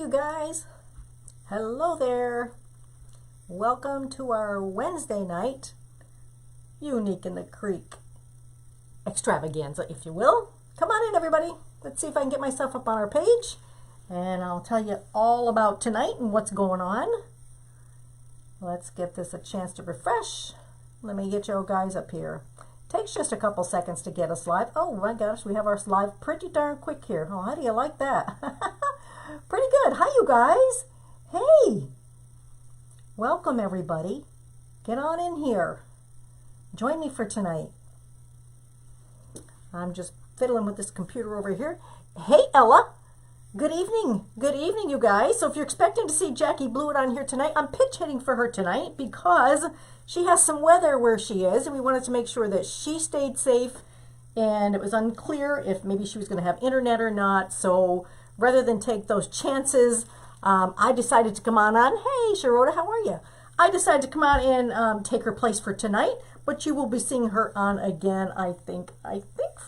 you guys. Hello there. Welcome to our Wednesday night Unique in the Creek extravaganza, if you will. Come on in, everybody. Let's see if I can get myself up on our page and I'll tell you all about tonight and what's going on. Let's give this a chance to refresh. Let me get you guys up here. Takes just a couple seconds to get us live. Oh my gosh, we have our live pretty darn quick here. Oh, how do you like that? Pretty good. Hi, you guys. Hey. Welcome, everybody. Get on in here. Join me for tonight. I'm just fiddling with this computer over here. Hey, Ella. Good evening. Good evening, you guys. So if you're expecting to see Jackie Blewett on here tonight, I'm pitch hitting for her tonight because she has some weather where she is, and we wanted to make sure that she stayed safe, and it was unclear if maybe she was going to have internet or not. So rather than take those chances, I decided to come on. Hey, Sharota, how are you? I decided to come on and take her place for tonight, but you will be seeing her on again, I think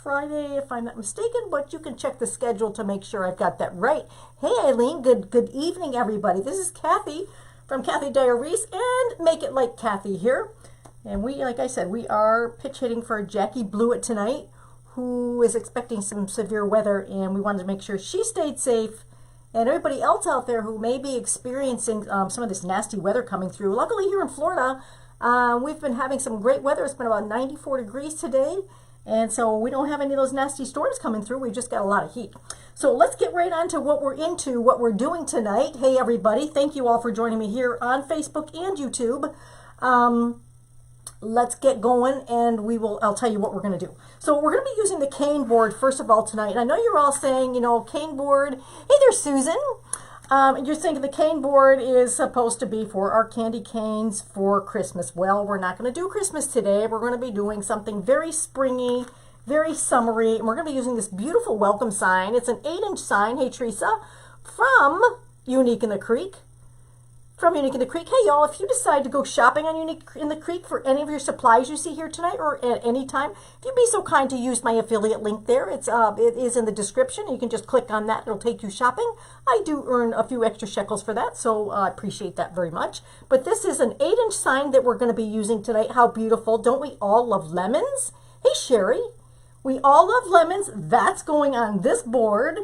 Friday, if I'm not mistaken, but you can check the schedule to make sure I've got that right. Hey, Eileen, good evening, everybody. This is Kathy from KATHY DYER Wreaths and Make It Like Kathy here. And we, like I said, we are pitch hitting for Jackie Blewett tonight, who is expecting some severe weather, and we wanted to make sure she stayed safe. And everybody else out there who may be experiencing some of this nasty weather coming through. Luckily here in Florida, we've been having some great weather. It's been about 94 degrees today. And so we don't have any of those nasty storms coming through. We've just got a lot of heat. So let's get right on to what we're doing tonight. Hey, everybody. Thank you all for joining me here on Facebook and YouTube. Let's get going, and I'll tell you what we're going to do. So we're going to be using the cane board first of all tonight. And I know you're all saying, cane board. Hey there, Susan. And you're thinking the cane board is supposed to be for our candy canes for Christmas. Well, we're not going to do Christmas today. We're going to be doing something very springy, very summery. And we're going to be using this beautiful welcome sign. It's an 8-inch sign. Hey, Teresa, from Unique in the Creek. From Unique in the Creek. Hey, y'all, if you decide to go shopping on Unique in the Creek for any of your supplies you see here tonight or at any time, if you'd be so kind to use my affiliate link there, it is in the description. You can just click on that. It'll take you shopping. I do earn a few extra shekels for that, so I appreciate that very much. But this is an 8-inch sign that we're going to be using tonight. How beautiful. Don't we all love lemons? Hey, Sherry. We all love lemons. That's going on this board.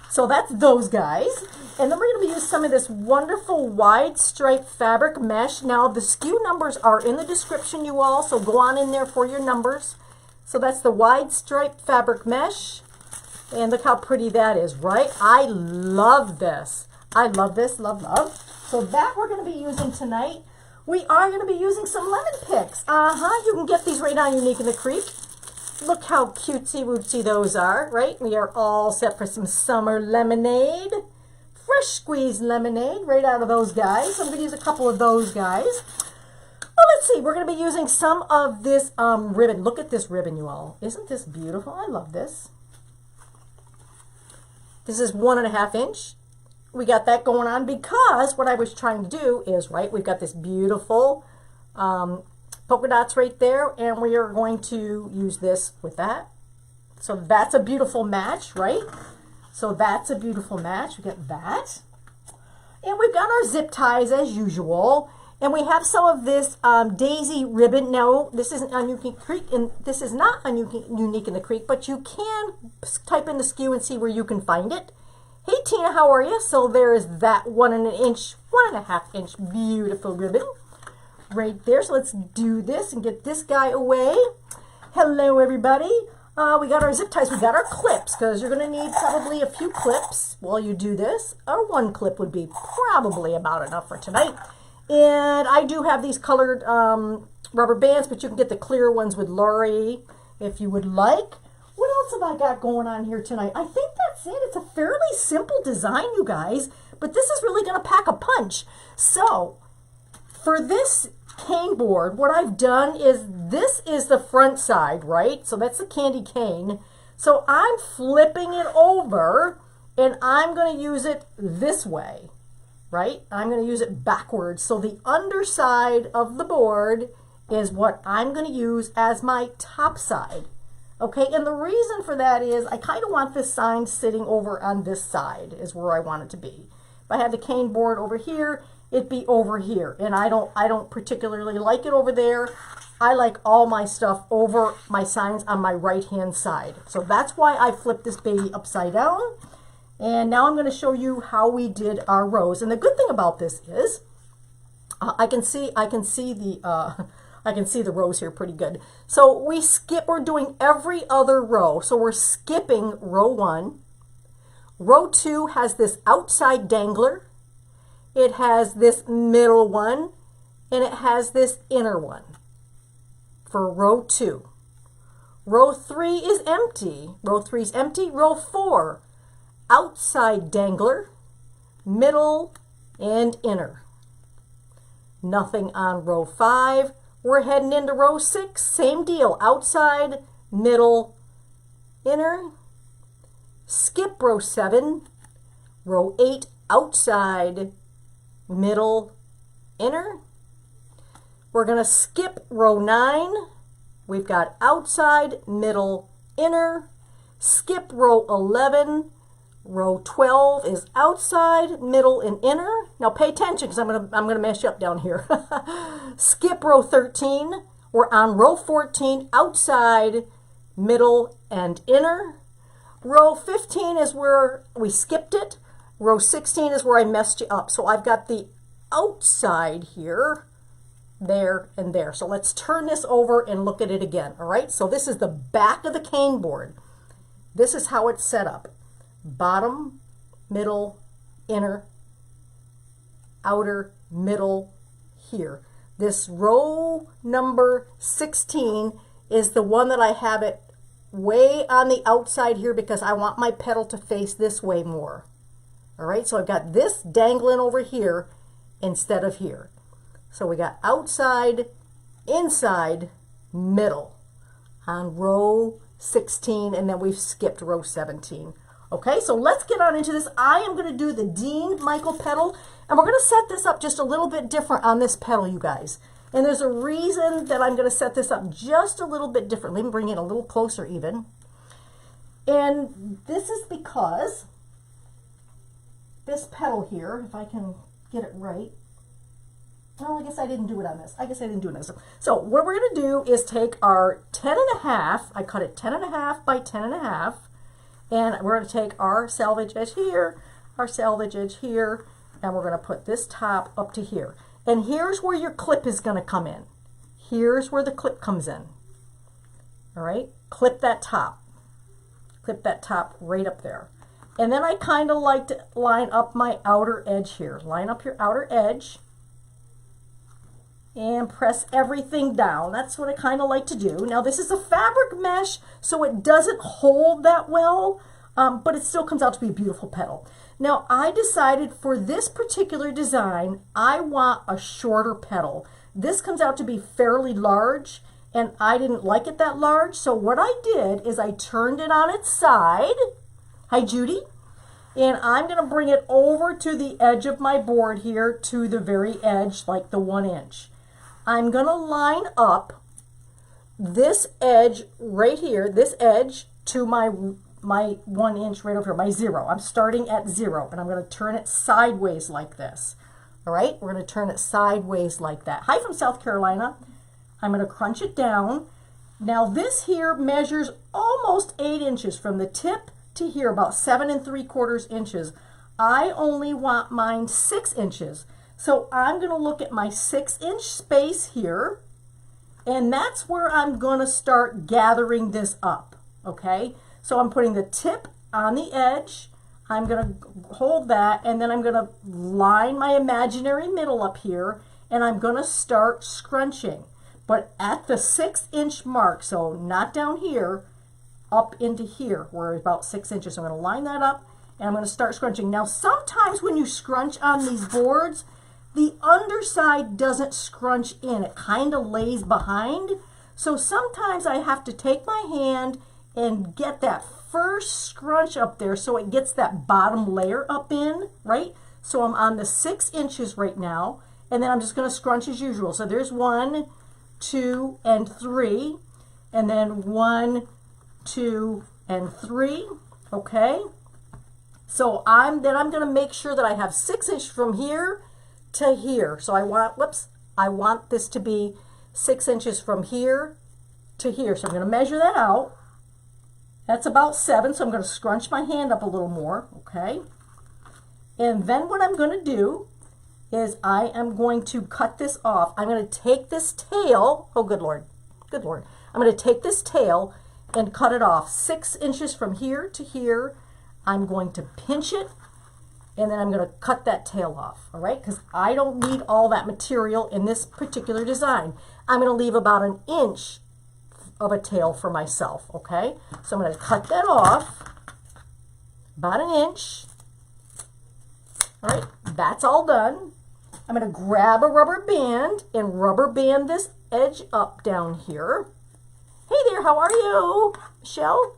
So that's those guys. And then we're going to be using some of this wonderful wide stripe fabric mesh. Now the SKU numbers are in the description, you all, so go on in there for your numbers. So that's the wide stripe fabric mesh. And look how pretty that is, right? I love this. I love this, love. So that we're going to be using tonight. We are going to be using some lemon picks. You can get these right on Unique in the Creek. Look how cutesy-wootsy those are, right? We are all set for some summer lemonade. Fresh squeezed lemonade right out of those guys. I'm going to use a couple of those guys. Well, let's see. We're going to be using some of this ribbon. Look at this ribbon, you all. Isn't this beautiful? I love this. This is 1.5 inch. We got that going on because what I was trying to do is, right, we've got this beautiful polka dots right there, and we are going to use this with that. So that's a beautiful match, right? So that's a beautiful match. We get that. And we've got our zip ties as usual. And we have some of this daisy ribbon. No, this isn't on Unique in the Creek, and this is not on Unique in the Creek, but you can type in the SKU and see where you can find it. Hey, Tina, how are you? So there is that 1.5 inch beautiful ribbon right there. So let's do this and get this guy away. Hello, everybody. We got our zip ties. We got our clips because you're going to need probably a few clips while you do this. Or one clip would be probably about enough for tonight. And I do have these colored rubber bands, but you can get the clear ones with Laurie if you would like. What else have I got going on here tonight? I think that's it. It's a fairly simple design, you guys, but this is really going to pack a punch. So for this cane board, what I've done is this is the front side, right? So that's the candy cane. So I'm flipping it over and I'm going to use it this way, right? I'm going to use it backwards. So the underside of the board is what I'm going to use as my top side. Okay, and the reason for that is I kind of want this sign sitting over on this side is where I want it to be. If I had the cane board over here, it'd be over here. And I don't particularly like it over there. I like all my stuff over my signs on my right-hand side. So that's why I flipped this baby upside down. And now I'm going to show you how we did our rows. And the good thing about this is I can see the rows here pretty good. So we're doing every other row. So we're skipping row 1. Row 2 has this outside dangler. It has this middle one, and it has this inner one for row 2. Row 3 is empty. Row 3 is empty. Row 4, outside dangler, middle, and inner. Nothing on row 5. We're heading into row 6. Same deal. Outside, middle, inner. Skip row 7. Row 8, outside, middle, inner. We're going to skip row 9. We've got outside, middle, inner. Skip row 11. Row 12 is outside, middle, and inner. Now pay attention because I'm gonna mess you up down here. Skip row 13. We're on row 14, outside, middle, and inner. Row 15 is where we skipped it. Row 16 is where I messed you up. So I've got the outside here, there, and there. So let's turn this over and look at it again. All right, so this is the back of the cane board. This is how it's set up. Bottom, middle, inner, outer, middle, here. This row number 16 is the one that I have it way on the outside here because I want my petal to face this way more. All right, so I've got this dangling over here instead of here. So we got outside, inside, middle on row 16, and then we've skipped row 17. Okay, so let's get on into this. I am going to do the Dean Michael petal, and we're going to set this up just a little bit different on this petal, you guys. And there's a reason that I'm going to set this up just a little bit different. Let me bring it a little closer even. And this is because this petal here, if I can get it right. Oh, I guess I didn't do it on this. So what we're going to do is take our 10.5. I cut it 10.5 by 10.5. And we're going to take our selvage edge here, our selvage edge here, and we're going to put this top up to here. And here's where your clip is going to come in. Here's where the clip comes in. All right, clip that top. Clip that top right up there. And then I kind of like to line up my outer edge here. Line up your outer edge and press everything down. That's what I kind of like to do. Now this is a fabric mesh, so it doesn't hold that well, but it still comes out to be a beautiful petal. Now I decided for this particular design, I want a shorter petal. This comes out to be fairly large, and I didn't like it that large, so what I did is I turned it on its side. Hi Judy. And I'm going to bring it over to the edge of my board here to the very edge, like the 1 inch. I'm going to line up this edge right here, this edge, to my 1 inch right over here, my 0. I'm starting at 0, and I'm going to turn it sideways like this. All right, we're going to turn it sideways like that. Hi from South Carolina. I'm going to crunch it down. Now this here measures almost 8 inches from the tip to here, about 7 3/4 inches. I only want mine 6 inches. So I'm going to look at my 6-inch space here, and that's where I'm going to start gathering this up, okay? So I'm putting the tip on the edge. I'm going to hold that, and then I'm going to line my imaginary middle up here, and I'm going to start scrunching. But at the 6-inch mark, so not down here, up into here, where it's about 6 inches. So I'm going to line that up, and I'm going to start scrunching. Now sometimes when you scrunch on these boards, the underside doesn't scrunch in. It kind of lays behind. So sometimes I have to take my hand and get that first scrunch up there so it gets that bottom layer up in, right? So I'm on the 6 inches right now, and then I'm just going to scrunch as usual. So there's 1, 2, and 3, and then 1, 2, and 3, okay? So I'm going to make sure that I have 6 inches from here to here. So I want this to be 6 inches from here to here. So I'm going to measure that out. That's about 7, so I'm going to scrunch my hand up a little more, okay? And then what I'm going to do is I am going to cut this off. I'm going to take this tail, oh good Lord, good Lord. I'm going to take this tail and cut it off 6 inches from here to here. I'm going to pinch it, and then I'm going to cut that tail off, all right? Because I don't need all that material in this particular design. I'm going to leave about 1 inch of a tail for myself, okay? So I'm going to cut that off, about 1 inch. All right, that's all done. I'm going to grab a rubber band and rubber band this edge up down here. Hey there, how are you, Michelle?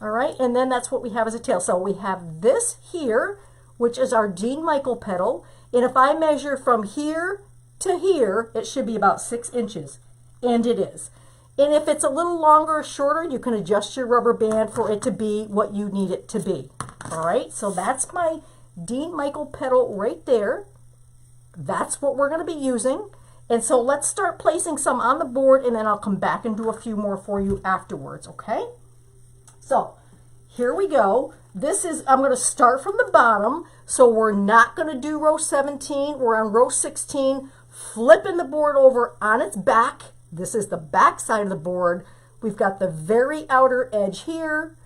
All right, and then that's what we have as a tail. So we have this here, which is our Dean Michael petal. And if I measure from here to here, it should be about 6 inches, and it is. And if it's a little longer or shorter, you can adjust your rubber band for it to be what you need it to be. All right, so that's my Dean Michael petal right there. That's what we're going to be using. And so let's start placing some on the board, and then I'll come back and do a few more for you afterwards, okay? So here we go. I'm going to start from the bottom. So we're not going to do row 17. We're on row 16, flipping the board over on its back. This is the back side of the board. We've got the very outer edge here.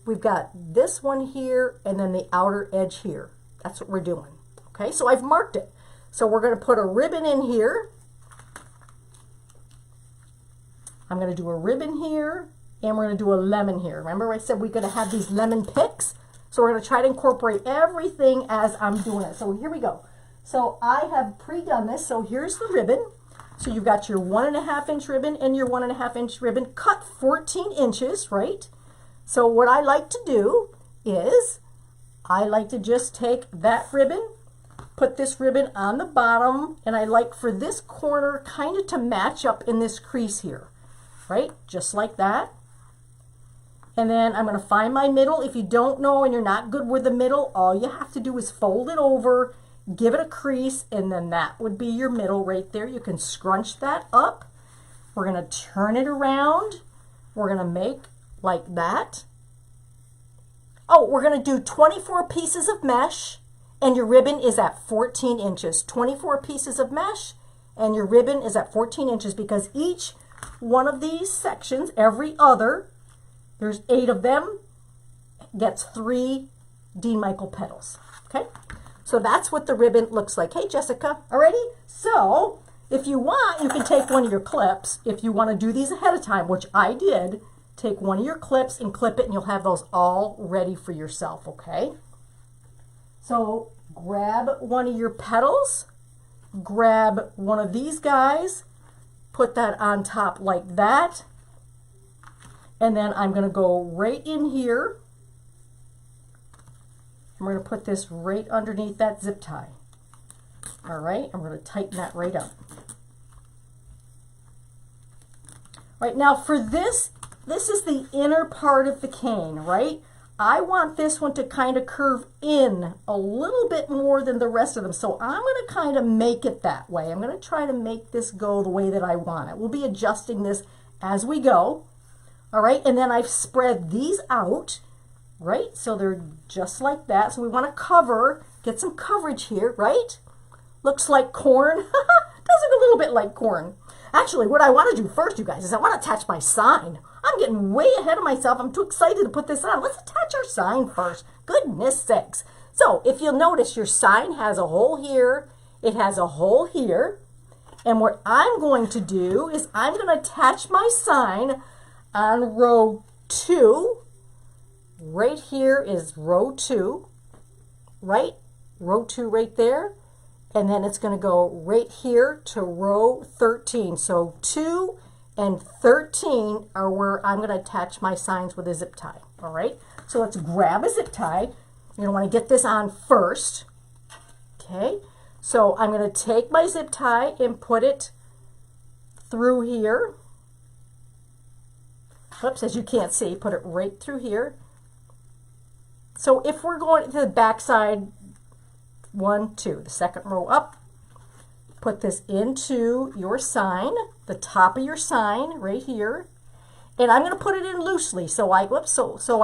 We've got this one here, and then the outer edge here. That's what we're doing. Okay, so I've marked it. So we're going to put a ribbon in here. I'm going to do a ribbon here, and we're going to do a lemon here. Remember I said we're going to have these lemon picks? So we're going to try to incorporate everything as I'm doing it. So here we go. So I have pre-done this. So here's the ribbon. So you've got your 1.5 inch ribbon and your 1.5 inch ribbon cut 14 inches, right? So what I like to do is I like to just take that ribbon, put this ribbon on the bottom, and I like for this corner kind of to match up in this crease here, right? Just like that. And then I'm going to find my middle. If you don't know and you're not good with the middle, all you have to do is fold it over, give it a crease, and then that would be your middle right there. You can scrunch that up. We're going to turn it around. We're going to make like that. Oh, we're going to do 24 pieces of mesh, and your ribbon is at 14 inches. 24 pieces of mesh, and your ribbon is at 14 inches because each one of these sections, every other, there's 8 of them, gets 3 Dean Michael petals. Okay? So that's what the ribbon looks like. Hey, Jessica, already? So if you want, you can take one of your clips. If you want to do these ahead of time, which I did, take one of your clips and clip it, and you'll have those all ready for yourself, okay? So grab one of your petals, grab one of these guys, put that on top like that, and then I'm going to go right in here. I'm going to put this right underneath that zip tie. All right, I'm going to tighten that right up. All right, now for this is the inner part of the cane, right? I want this one to kind of curve in a little bit more than the rest of them. So I'm going to kind of make it that way. I'm going to try to make this go the way that I want it. We'll be adjusting this as we go. All right, and then I've spread these out, right? So they're just like that. So we want to cover, get some coverage here, right? Looks like corn. Does look a little bit like corn. Actually, what I want to do first, you guys, is I want to attach my sign. I'm getting way ahead of myself. I'm too excited to put this on. Let's attach our sign first. Goodness sakes. So if you'll notice, your sign has a hole here. It has a hole here. And what I'm going to do is I'm going to attach my sign on row 2. Right here is row 2. Right? Row 2 right there. And then it's going to go right here to row 13. So 2 and 13 are where I'm going to attach my signs with a zip tie. All right. So let's grab a zip tie. You're going to want to get this on first. Okay. So I'm going to take my zip tie and put it through here. Oops, as you can't see, put it right through here. So if we're going to the back side, 1, 2, the second row up, put this into your sign, the top of your sign right here. And I'm going to put it in loosely so I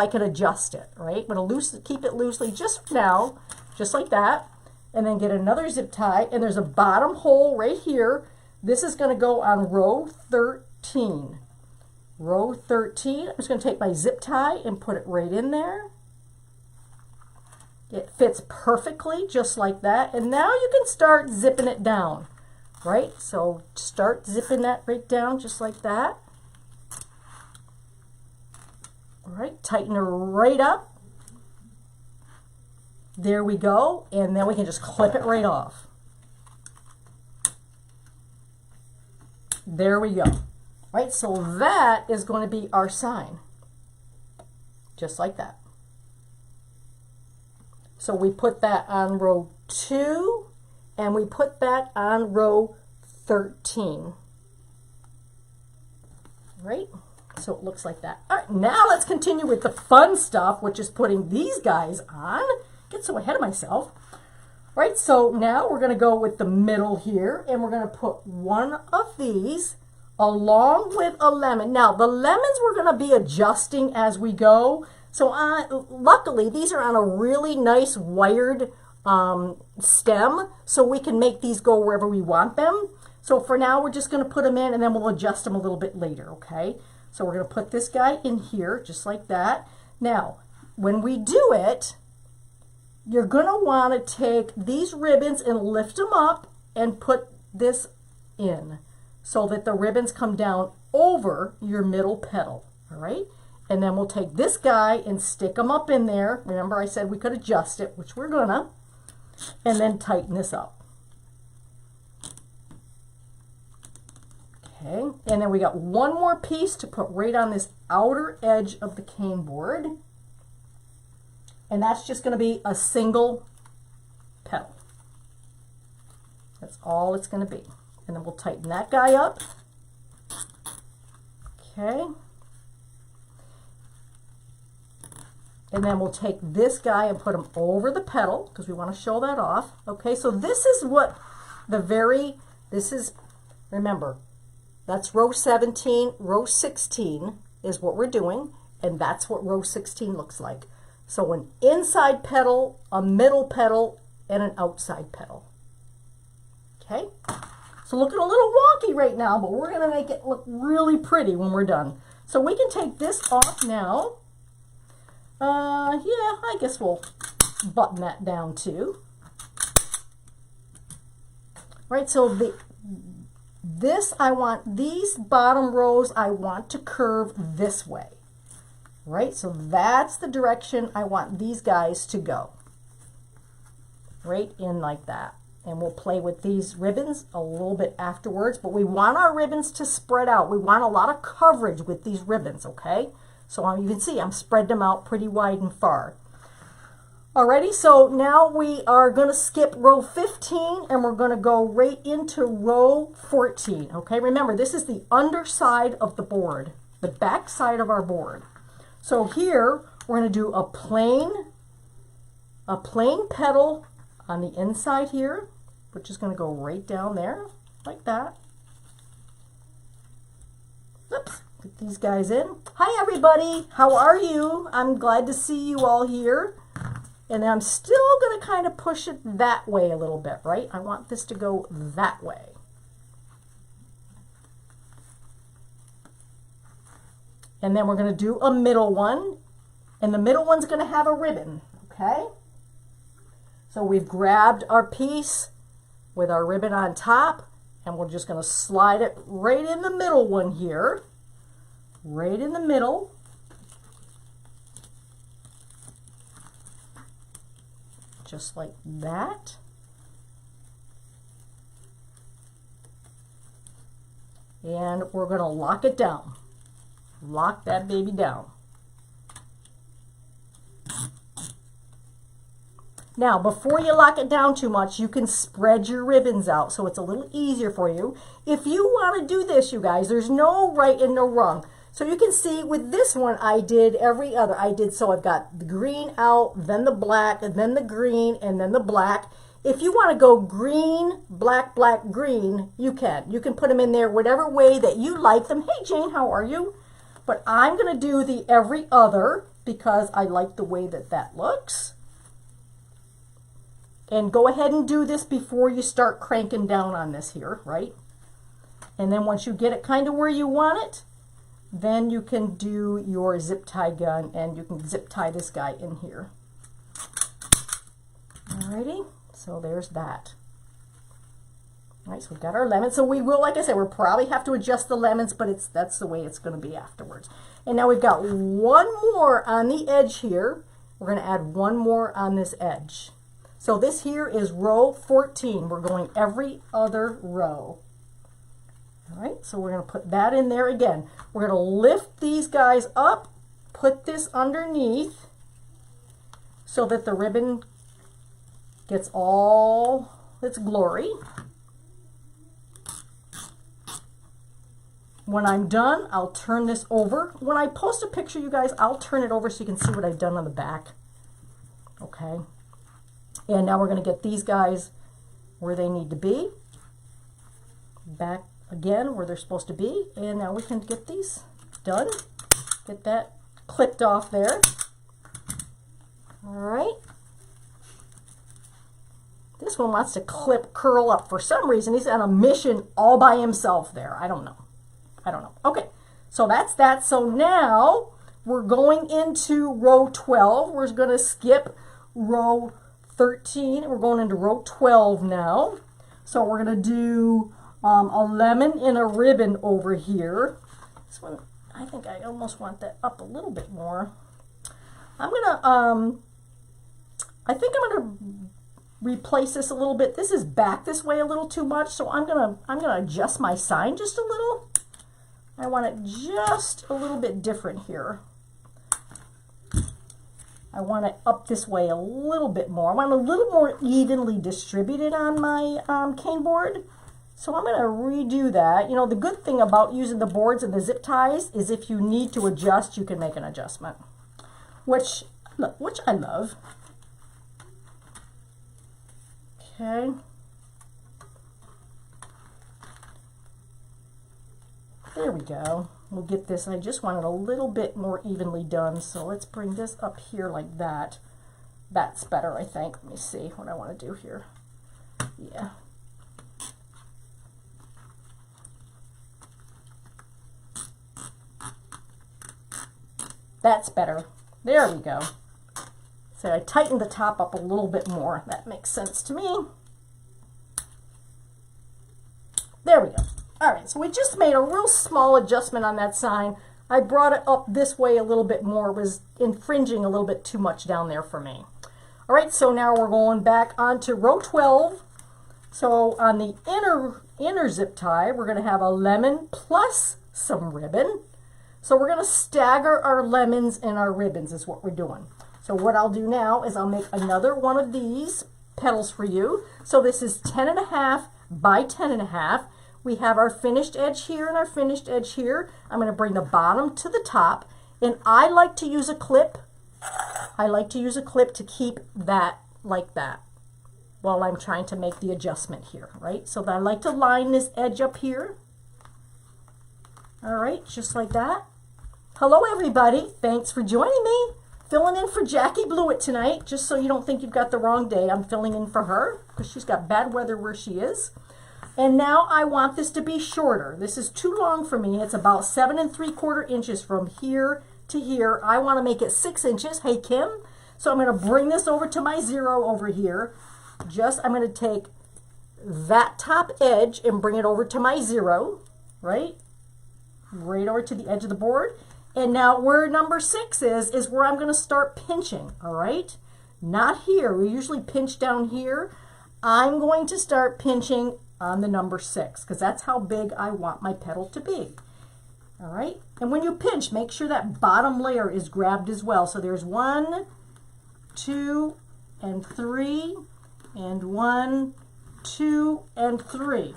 can adjust it, right? I'm going to keep it loosely just now, just like that. And then get another zip tie, and there's a bottom hole right here. This is going to go on row 13. Row 13, I'm just going to take my zip tie and put it right in there. It fits perfectly, just like that. And now you can start zipping it down, right? So start zipping that right down, just like that. All right, tighten her right up. There we go. And then we can just clip it right off. There we go. Right, so that is going to be our sign. Just like that. So we put that on row 2, and we put that on row 13. Right? So it looks like that. All right, now let's continue with the fun stuff, which is putting these guys on. Get so ahead of myself. Right, so now we're going to go with the middle here, and we're going to put one of these along with a lemon. Now, the lemons we're going to be adjusting as we go. So luckily, these are on a really nice wired stem, so we can make these go wherever we want them. So for now, we're just going to put them in, and then we'll adjust them a little bit later, okay? So we're going to put this guy in here, just like that. Now, when we do it, you're going to want to take these ribbons and lift them up and put this in so that the ribbons come down over your middle petal, all right? And then we'll take this guy and stick them up in there. Remember I said we could adjust it, which we're gonna, and then tighten this up. Okay, and then we got one more piece to put right on this outer edge of the cane board. And that's just gonna be a single petal. That's all it's gonna be. And then we'll tighten that guy up. Okay. And then we'll take this guy and put him over the petal because we want to show that off. Okay, so this is what remember, that's row 17, row 16 is what we're doing, and that's what row 16 looks like. So an inside petal, a middle petal, and an outside petal. Okay, so looking a little wonky right now, but we're going to make it look really pretty when we're done. So we can take this off now. Yeah, I guess we'll button that down too. Right, so I want these bottom rows, I want to curve this way. Right, so that's the direction I want these guys to go. Right in like that. And we'll play with these ribbons a little bit afterwards, but we want our ribbons to spread out. We want a lot of coverage with these ribbons, okay? So you can see I'm spreading them out pretty wide and far. Alrighty, so now we are going to skip row 15 and we're going to go right into row 14. Okay, remember this is the underside of the board, the back side of our board. So here we're going to do a plain petal on the inside here, which is going to go right down there like that. Oops. Put these guys in. Hi everybody, how are you? I'm glad to see you all here. And I'm still going to kind of push it that way a little bit, right? I want this to go that way. And then we're going to do a middle one. And the middle one's going to have a ribbon, okay? So we've grabbed our piece with our ribbon on top, and we're just going to slide it right in the middle one here. Right in the middle. Just like that. And we're going to lock it down. Lock that baby down. Now, before you lock it down too much, you can spread your ribbons out so it's a little easier for you. If you want to do this, you guys, there's no right and no wrong. So you can see with this one, I did every other. So I've got the green out, then the black, and then the green, and then the black. If you want to go green, black, black, green, you can. You can put them in there whatever way that you like them. Hey, Jane, how are you? But I'm going to do the every other because I like the way that that looks. And go ahead and do this before you start cranking down on this here, right? And then once you get it kind of where you want it, then you can do your zip tie gun and you can zip tie this guy in here. Alrighty, so there's that. All right, so we've got our lemon. So we will, like I said, we'll probably have to adjust the lemons, but that's the way it's going to be afterwards. And now we've got one more on the edge here. We're going to add one more on this edge. So this here is row 14. We're going every other row. All right, so we're going to put that in there again. We're going to lift these guys up, put this underneath so that the ribbon gets all its glory. When I'm done, I'll turn this over. When I post a picture, you guys, I'll turn it over so you can see what I've done on the back. Okay. And now we're going to get these guys where they need to be. Back again where they're supposed to be. And now we can get these done. Get that clipped off there. All right. This one wants to curl up. For some reason, he's on a mission all by himself there. I don't know. Okay, so that's that. So now we're going into row 12. We're going to skip row 13. We're going into row 12 now. So we're going to do a lemon and a ribbon over here. This one, I think I almost want that up a little bit more. I'm going to, I think I'm going to replace this a little bit. This is back this way a little too much, so I'm going to adjust my sign just a little. I want it just a little bit different here. I want it up this way a little bit more. I want it a little more evenly distributed on my cane board. So I'm going to redo that. You know, the good thing about using the boards and the zip ties is if you need to adjust, you can make an adjustment, which I love. Okay. There we go. We'll get this. I just want it a little bit more evenly done. So let's bring this up here like that. That's better, I think. Let me see what I want to do here. Yeah. That's better. There we go. So I tightened the top up a little bit more. That makes sense to me. There we go. All right, so we just made a real small adjustment on that sign. I brought it up this way a little bit more. It was infringing a little bit too much down there for me. All right, so now we're going back onto row 12. So on the inner zip tie, we're going to have a lemon plus some ribbon. So we're going to stagger our lemons and our ribbons is what we're doing. So what I'll do now is I'll make another one of these petals for you. So this is 10.5 by 10.5. We have our finished edge here and our finished edge here. I'm going to bring the bottom to the top, and I like to use a clip. I like to use a clip to keep that like that while I'm trying to make the adjustment here, right? So I like to line this edge up here. All right, just like that. Hello, everybody. Thanks for joining me. Filling in for Jackie Blewett tonight, just so you don't think you've got the wrong day. I'm filling in for her because she's got bad weather where she is. And now I want this to be shorter. This is too long for me. It's about 7 3/4 inches from here to here. I want to make it 6 inches. Hey, Kim. So I'm going to bring this over to my 0 over here. I'm going to take that top edge and bring it over to my 0, right? Right over to the edge of the board. And now where number 6 is where I'm going to start pinching, all right? Not here. We usually pinch down here. I'm going to start pinching on the number 6 because that's how big I want my petal to be. All right, and when you pinch, make sure that bottom layer is grabbed as well. So there's 1, 2, and 3, and 1, 2, and 3.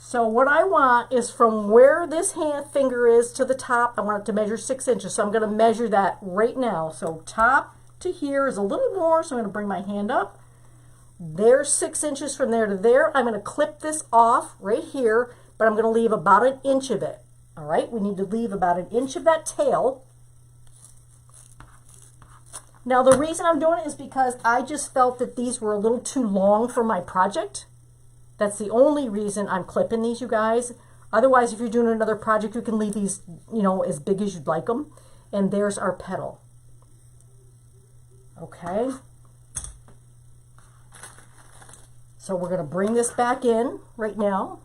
So what I want is from where this hand finger is to the top, I want it to measure 6 inches. So I'm going to measure that right now. So top to here is a little more, so I'm going to bring my hand up. There's 6 inches from there to there. I'm going to clip this off right here, but I'm going to leave about an inch of it. All right, we need to leave about an inch of that tail. Now the reason I'm doing it is because I just felt that these were a little too long for my project. That's the only reason I'm clipping these, you guys. Otherwise, if you're doing another project, you can leave these, you know, as big as you'd like them. And there's our petal. Okay. So we're going to bring this back in right now.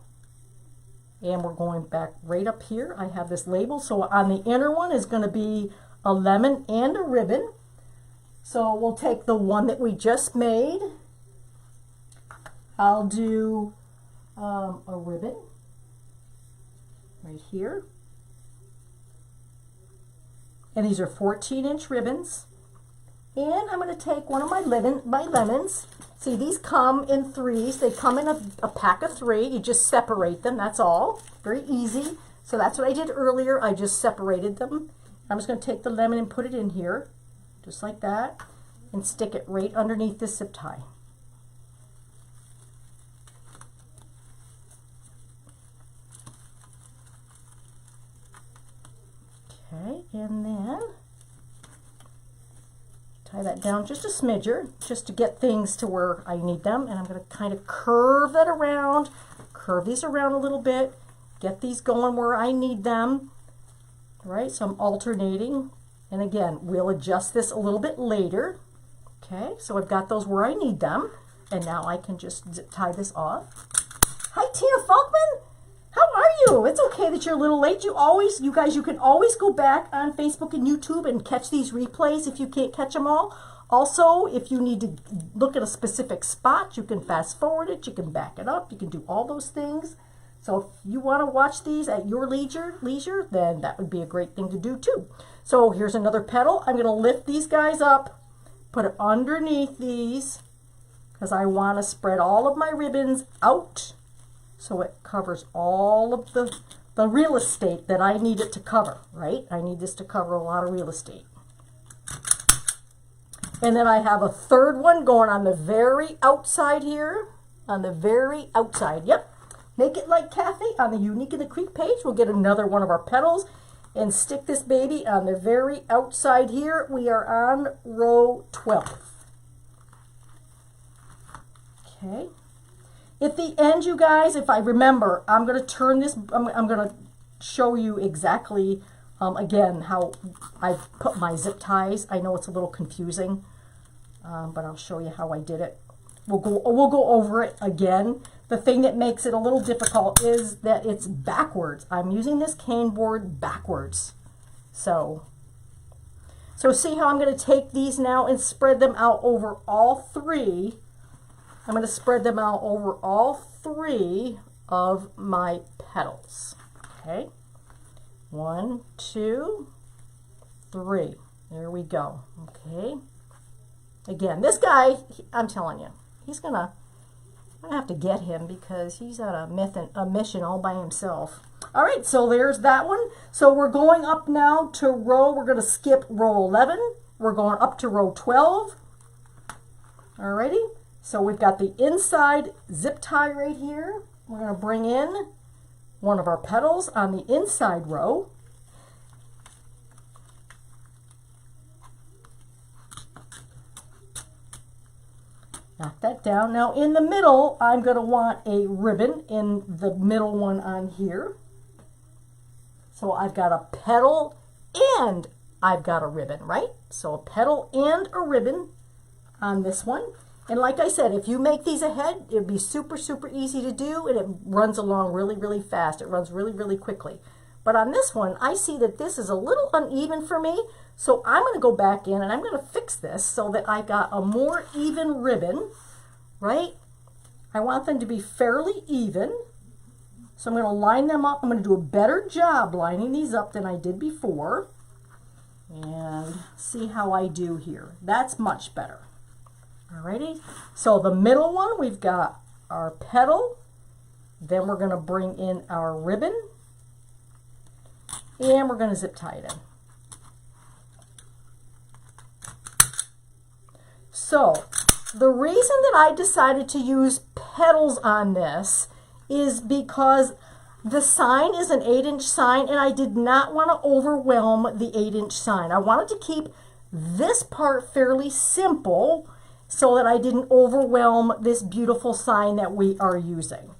And we're going back right up here. I have this label. So on the inner one is going to be a lemon and a ribbon. So we'll take the one that we just made. I'll do a ribbon right here. And these are 14-inch ribbons. And I'm going to take one of my lemons. See, these come in 3s. They come in a pack of 3. You just separate them, that's all. Very easy. So that's what I did earlier. I just separated them. I'm just going to take the lemon and put it in here, just like that, and stick it right underneath this zip tie. Okay, and then tie that down just a smidger, just to get things to where I need them. And I'm going to kind of curve that around, curve these around a little bit, get these going where I need them. Right, so I'm alternating. And again, we'll adjust this a little bit later. Okay, so I've got those where I need them. And now I can just zip tie this off. Hi, Tina Falkman. How are you? It's okay that you're a little late. You guys, you can always go back on Facebook and YouTube and catch these replays if you can't catch them all. Also, if you need to look at a specific spot, you can fast forward it, you can back it up, you can do all those things. So if you want to watch these at your leisure, then that would be a great thing to do too. So here's another petal. I'm going to lift these guys up, put it underneath these, because I want to spread all of my ribbons out so it covers all of the real estate that I need it to cover, right? I need this to cover a lot of real estate. And then I have a third one going on the very outside here, on the very outside. Yep. Make it like Kathy on the Unique in the Creek page. We'll get another one of our petals and stick this baby on the very outside here. We are on row 12. Okay. At the end, you guys, if I remember, I'm going to turn this, I'm going to show you exactly, again, how I've put my zip ties. I know it's a little confusing, but I'll show you how I did it. We'll go over it again. The thing that makes it a little difficult is that it's backwards. I'm using this cane board backwards. So see how I'm going to take these now and spread them out over all 3. I'm going to spread them out over all 3 of my petals. Okay. 1, 2, 3. There we go. Okay. Again, this guy, I'm telling you, I'm gonna have to get him because he's on a mission all by himself. All right, so there's that one. So we're going up now to we're going to skip row 11. We're going up to row 12. Alrighty. So we've got the inside zip tie right here. We're going to bring in one of our petals on the inside row. Knock that down. Now in the middle, I'm going to want a ribbon in the middle one on here. So I've got a petal and I've got a ribbon, right? So a petal and a ribbon on this one. And like I said, if you make these ahead, it'll be super, super easy to do, and it runs along really, really fast. It runs really, really quickly. But on this one, I see that this is a little uneven for me, so I'm going to go back in and I'm going to fix this so that I got a more even ribbon, right? I want them to be fairly even. So I'm going to line them up. I'm going to do a better job lining these up than I did before. And see how I do here. That's much better. Alrighty, so the middle one, we've got our petal, Then we're going to bring in our ribbon and we're going to zip tie it in. So the reason that I decided to use petals on this is because the sign is an 8-inch sign and I did not want to overwhelm the 8-inch sign. I wanted to keep this part fairly simple so that I didn't overwhelm this beautiful sign that we are using.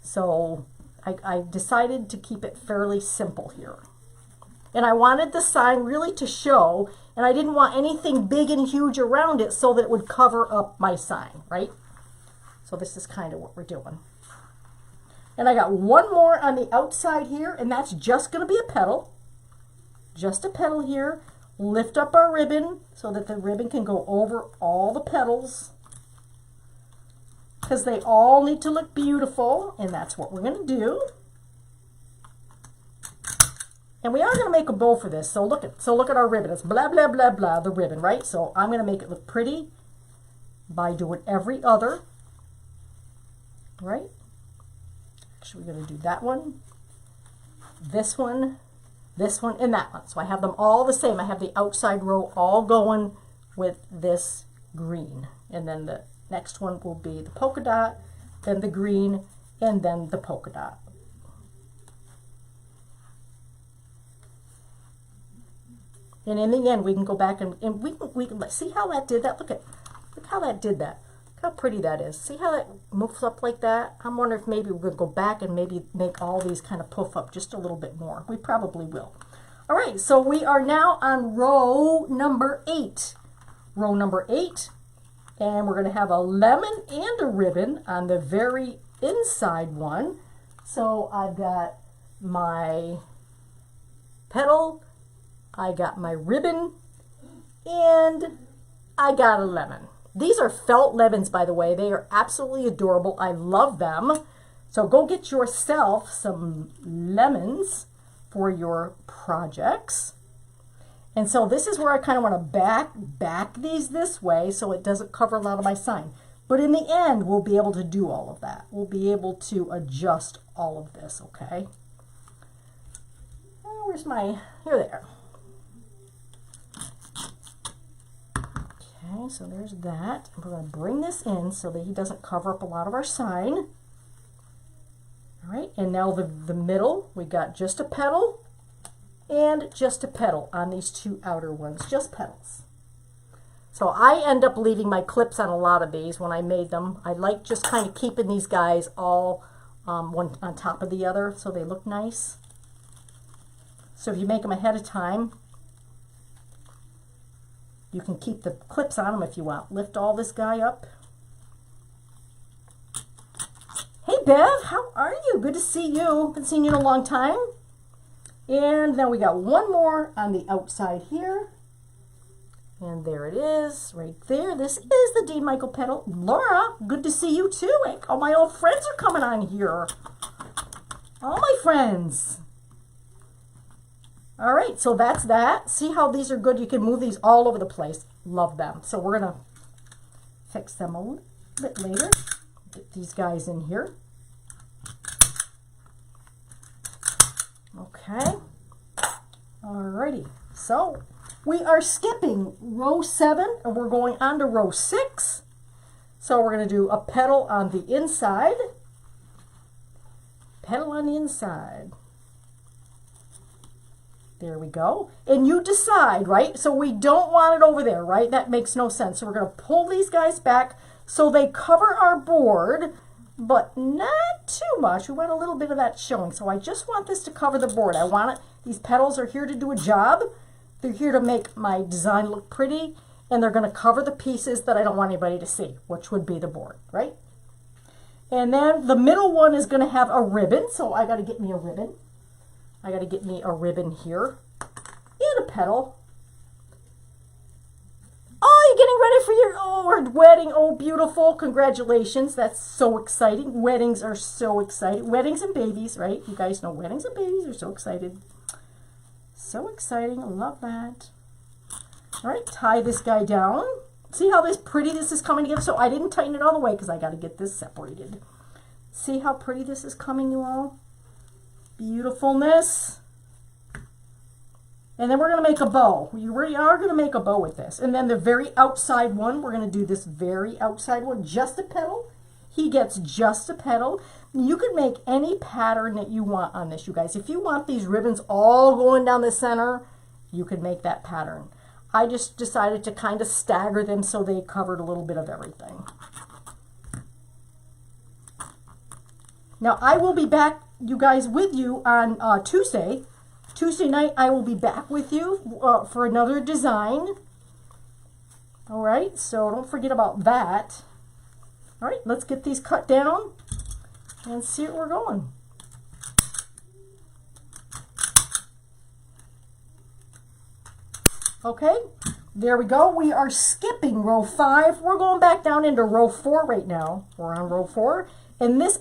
So I decided to keep it fairly simple here. And I wanted the sign really to show, and I didn't want anything big and huge around it so that it would cover up my sign, right? So this is kind of what we're doing. And I got one more on the outside here, and that's just going to be a petal. Just a petal here. Lift up our ribbon so that the ribbon can go over all the petals, because they all need to look beautiful, and that's what we're going to do. And we are going to make a bow for this. So look at our ribbon. It's blah blah blah blah, the ribbon, right? So I'm going to make it look pretty by doing every other, right? Actually, we're going to do that one, this one, and that one. So I have them all the same. I have the outside row all going with this green. And then the next one will be the polka dot, then the green, and then the polka dot. And in the end, we can go back and we can see how that did that. Look how that did that. Look how pretty that is. See how that moves up like that? I'm wondering if maybe we're going to go back and maybe make all these kind of puff up just a little bit more. We probably will. All right, so we are now on row number 8. Row number 8. And we're going to have a lemon and a ribbon on the very inside one. So I've got my petal, I got my ribbon, and I got a lemon. These are felt lemons, by the way. They are absolutely adorable. I love them. So go get yourself some lemons for your projects. And so this is where I kind of want to back these this way so it doesn't cover a lot of my sign. But in the end, we'll be able to do all of that. We'll be able to adjust all of this, okay? Oh, where's my, here they are. Okay, so there's that. We're going to bring this in so that he doesn't cover up a lot of our sign. All right, and now the middle, we got just a petal and just a petal on these two outer ones, just petals. So I end up leaving my clips on a lot of these when I made them. I like just kind of keeping these guys all one on top of the other so they look nice. So if you make them ahead of time, you can keep the clips on them if you want. Lift all this guy up. Hey Bev, how are you? Good to see you. Haven't seen you in a long time. And then we got one more on the outside here. And there it is, right there. This is the D. Michael petal. Laura, good to see you too. All my old friends are coming on here. All my friends. All right, so that's that. See how these are good? You can move these all over the place. Love them. So we're going to fix them a little bit later. Get these guys in here. Okay. Alrighty. So we are skipping row 7 and we're going on to row 6. So we're going to do a petal on the inside. Petal on the inside. There we go. And you decide, right? So we don't want it over there, right? That makes no sense. So we're going to pull these guys back so they cover our board, but not too much. We want a little bit of that showing. So I just want this to cover the board. I want it. These petals are here to do a job. They're here to make my design look pretty, and they're going to cover the pieces that I don't want anybody to see, which would be the board, right? And then the middle one is going to have a ribbon. So I got to get me a ribbon. I got to get me a ribbon here and a petal. Oh, you're getting ready for your wedding. Oh, beautiful. Congratulations. That's so exciting. Weddings are so exciting. Weddings and babies, right? You guys know weddings and babies are so excited. So exciting. I love that. All right, tie this guy down. See how pretty this is coming together? So I didn't tighten it all the way because I got to get this separated. See how pretty this is coming, you all? Beautifulness. And then we're going to make a bow. We really are going to make a bow with this. And then the very outside one, we're going to do this very outside one, just a petal. He gets just a petal. You can make any pattern that you want on this, you guys. If you want these ribbons all going down the center, you can make that pattern. I just decided to kind of stagger them so they covered a little bit of everything. Now, I will be back, you guys, with you on Tuesday. Tuesday night, I will be back with you for another design. All right, so don't forget about that. All right, let's get these cut down and see where we're going. Okay, there we go. We are skipping row 5. We're going back down into row 4 right now. We're on row 4, and this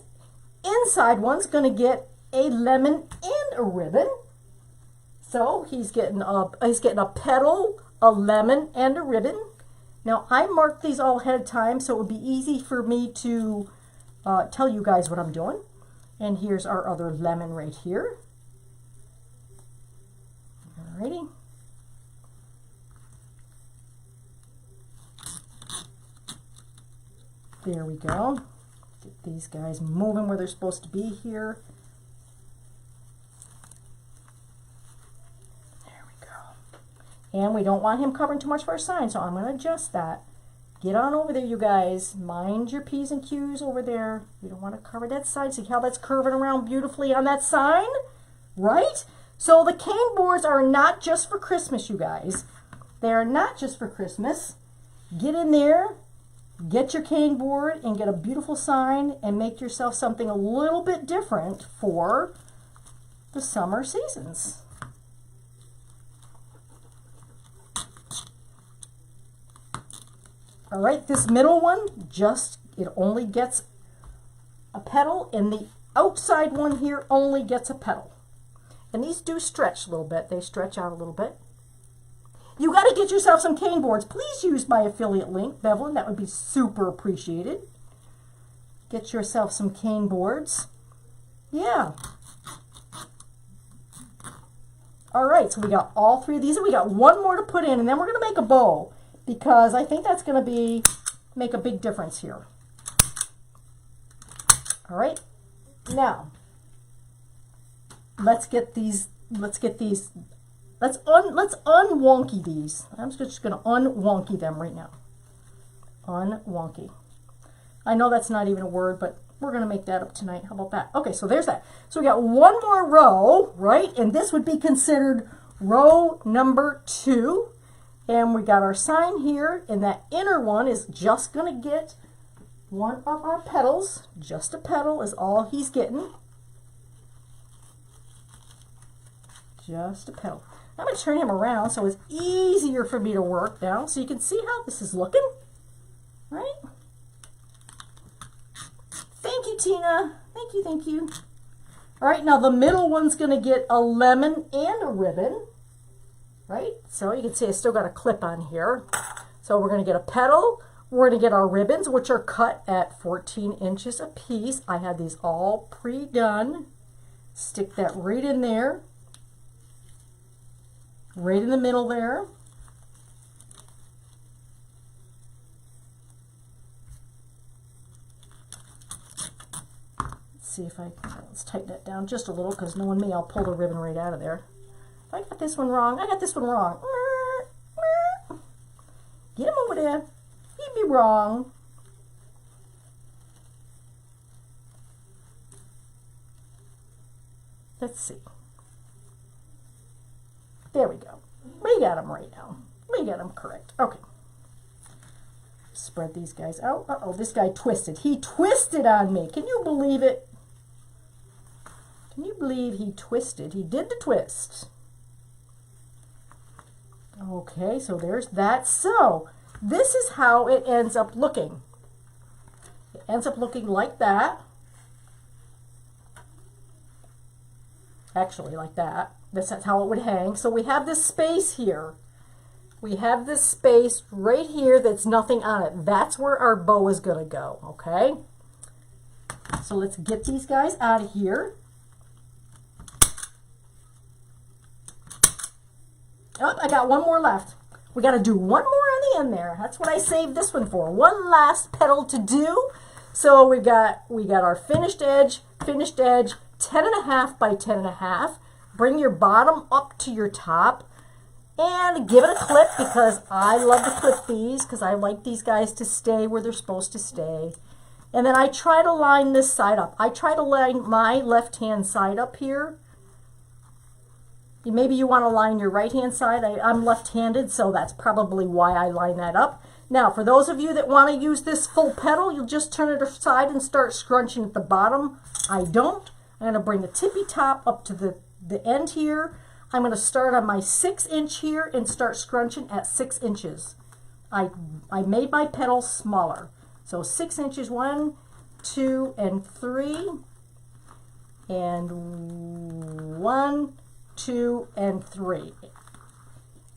inside one's going to get a lemon and a ribbon. So he's getting a petal, a lemon, and a ribbon. Now I marked these all ahead of time, so it would be easy for me to tell you guys what I'm doing. And here's our other lemon right here. Alrighty. There we go. Get these guys moving where they're supposed to be here. And we don't want him covering too much of our sign, so I'm going to adjust that. Get on over there, you guys. Mind your P's and Q's over there. We don't want to cover that side. See how that's curving around beautifully on that sign? Right? So the cane boards are not just for Christmas, you guys. They are not just for Christmas. Get in there, get your cane board, and get a beautiful sign, and make yourself something a little bit different for the summer seasons. All right, this middle one, it only gets a petal, and the outside one here only gets a petal. And these do stretch a little bit. They stretch out a little bit. You got to get yourself some cane boards. Please use my affiliate link, Bevelin. That would be super appreciated. Get yourself some cane boards. Yeah. All right, so we got all 3 of these, and we got one more to put in, and then we're going to make a bow, because I think that's going to make a big difference here. All right, now let's unwonky these. I'm just going to unwonky them right now. Unwonky. I know that's not even a word, but we're going to make that up tonight. How about that? Okay, so there's that. So we got one more row, right? And this would be considered row number 2. And we got our sign here, and that inner one is just going to get one of our petals. Just a petal is all he's getting. Just a petal. I'm going to turn him around so it's easier for me to work now, so you can see how this is looking. Right? Thank you, Tina. Thank you, thank you. All right, now the middle one's going to get a lemon and a ribbon. Right? So you can see I still got a clip on here. So we're going to get a petal. We're going to get our ribbons, which are cut at 14 inches a piece. I had these all pre-done. Stick that right in there. Right in the middle there. Let's see if let's tighten it down just a little, because knowing me, I'll pull the ribbon right out of there. I got this one wrong. I got this one wrong. Get him over there. He'd be wrong. Let's see. There we go. We got him right now. We got him correct. Okay. Spread these guys out. Uh-oh, this guy twisted. He twisted on me. Can you believe it? Can you believe he twisted? He did the twist. Okay, so there's that. So this is how it ends up looking. It ends up looking like that. Actually, like that. That's how it would hang. So we have this space here. We have this space right here that's nothing on it. That's where our bow is going to go, okay? So let's get these guys out of here. Oh, I got one more left. We got to do one more on the end there. That's what I saved this one for. One last petal to do. So we got our finished edge, 10.5 by 10.5. Bring your bottom up to your top and give it a clip, because I love to clip these because I like these guys to stay where they're supposed to stay. And then I try to line this side up. I try to line my left-hand side up here. Maybe you want to line your right-hand side. I'm left-handed, so that's probably why I line that up. Now, for those of you that want to use this full petal, you'll just turn it aside and start scrunching at the bottom. I don't. I'm going to bring the tippy top up to the end here. I'm going to start on my 6-inch here and start scrunching at 6 inches. I made my petal smaller. So 6 inches, 1, 2, and 3. And 1, 2, and 3.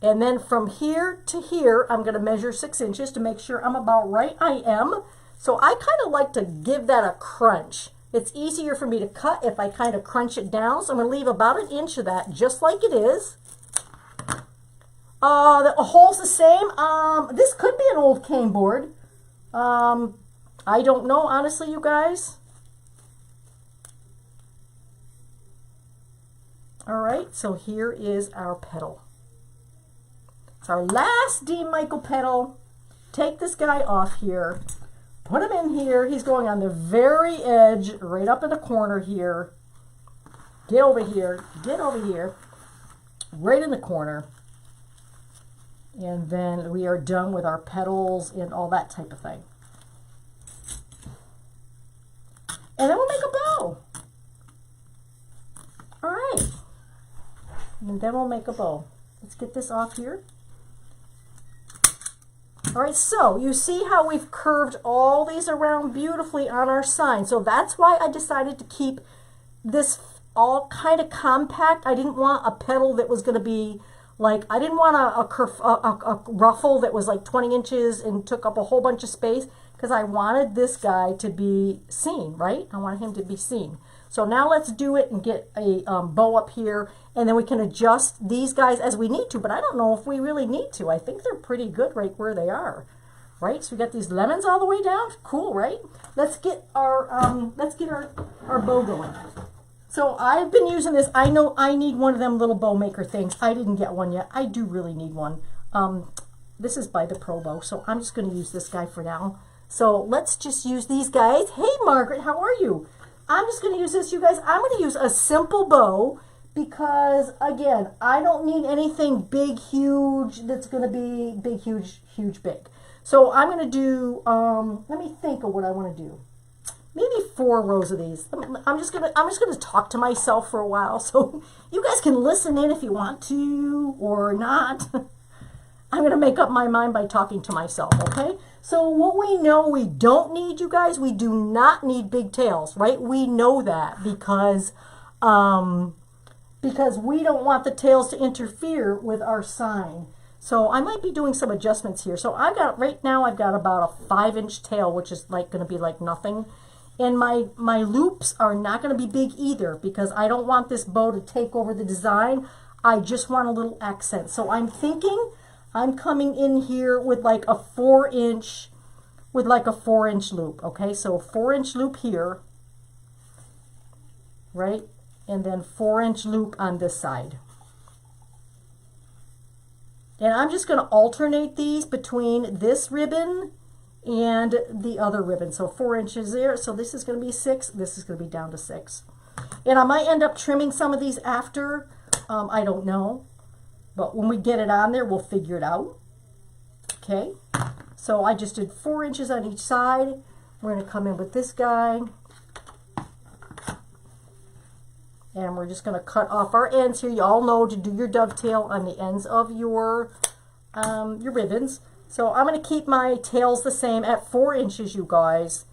And then from here to here, I'm going to measure 6 inches to make sure I'm about right. I am. So I kind of like to give that a crunch. It's easier for me to cut if I kind of crunch it down. So I'm going to leave about 1 inch of that just like it is. The hole's the same. This could be an old cane board. I don't know, honestly, you guys. All right, so here is our petal. It's our last D. Michael petal. Take this guy off here. Put him in here. He's going on the very edge, right up in the corner here. Get over here. Get over here. Right in the corner. And then we are done with our petals and all that type of thing. And then we'll make a bow. All right. And then we'll make a bow. Let's get this off here. All right, so you see how we've curved all these around beautifully on our sign. So that's why I decided to keep this all kind of compact. I didn't want a petal that was going to be like, I didn't want a ruffle that was like 20 inches and took up a whole bunch of space, because I wanted this guy to be seen, right? I wanted him to be seen. So now let's do it and get a bow up here, and then we can adjust these guys as we need to, but I don't know if we really need to. I think they're pretty good right where they are, right? So we got these lemons all the way down. Cool, right? Let's get our bow going. So I've been using this. I know I need one of them little bow maker things. I didn't get one yet. I do really need one. This is by the Pro Bow, so I'm just going to use this guy for now. So let's just use these guys. Hey, Margaret, how are you? I'm just going to use this, you guys. I'm going to use a simple bow because, again, I don't need anything big, huge that's going to be big, huge, huge, big. So I'm going to do, let me think of what I want to do. Maybe 4 rows of these. I'm just gonna talk to myself for a while, so you guys can listen in if you want to or not. I'm gonna make up my mind by talking to myself, okay? So what we know we don't need, you guys, we do not need big tails, right? We know that because we don't want the tails to interfere with our sign. So I might be doing some adjustments here. So right now I've got about a 5-inch tail, which is like gonna be like nothing. And my loops are not going to be big either, because I don't want this bow to take over the design. I just want a little accent. So I'm thinking I'm coming in here with like a 4-inch, loop. Okay, so 4-inch loop here, right? And then 4-inch loop on this side. And I'm just going to alternate these between this ribbon and the other ribbon. So 4 inches there. So this is going to be 6. This is going to be down to 6. And I might end up trimming some of these after. I don't know. But when we get it on there, we'll figure it out. Okay. So I just did 4 inches on each side. We're going to come in with this guy. And we're just going to cut off our ends here. You all know to do your dovetail on the ends of your ribbons. So I'm going to keep my tails the same at 4 inches, you guys,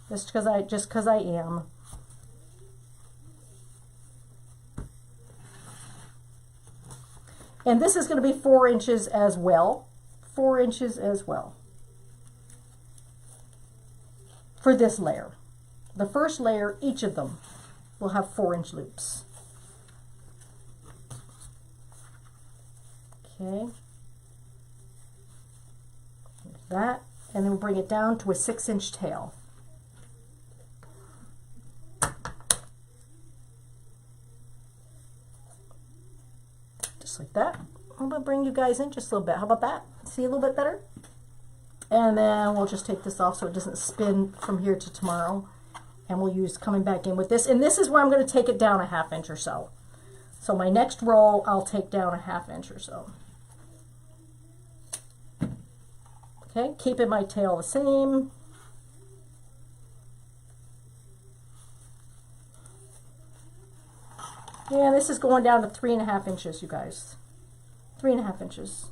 just because I am. And this is going to be 4 inches as well. 4 inches as well for this layer. the first layer, each of them will have 4-inch loops. Okay, there's that, and then we'll bring it down to a 6-inch tail. Just like that. I'm going to bring you guys in just a little bit. How about that? See a little bit better? And then we'll just take this off so it doesn't spin from here to tomorrow. And we'll use coming back in with this. And this is where I'm going to take it down a 1/2 inch or so. So my next row, I'll take down a 1/2 inch or so. Okay, keeping my tail the same. And this is going down to 3.5 inches, you guys. 3.5 inches.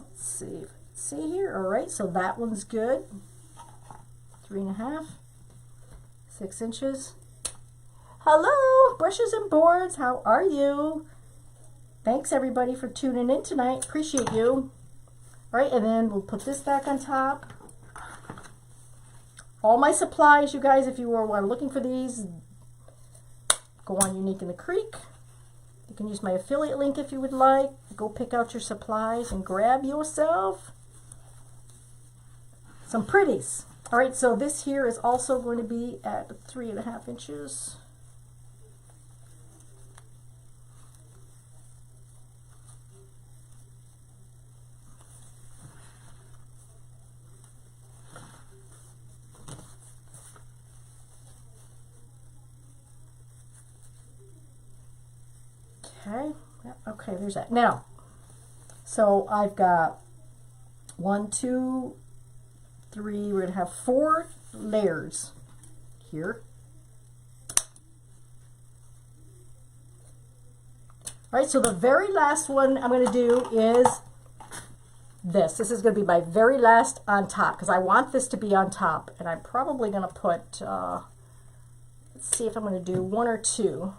Let's see here. All right, so that one's good. 3.5. 6 inches. Hello, brushes and boards. How are you? Thanks everybody for tuning in tonight. Appreciate you. All right, and then we'll put this back on top. All my supplies, you guys, if you were looking for these, go on Unique in the Creek. You can use my affiliate link if you would like. Go pick out your supplies and grab yourself some pretties. All right, so this here is also going to be at 3.5 inches. Okay, okay, there's that. Now, so I've got 1, 2, 3, we're going to have 4 layers here. All right, so the very last one I'm going to do is this. This is going to be my very last on top because I want this to be on top. And I'm probably going to put, let's see if I'm going to do 1 or 2.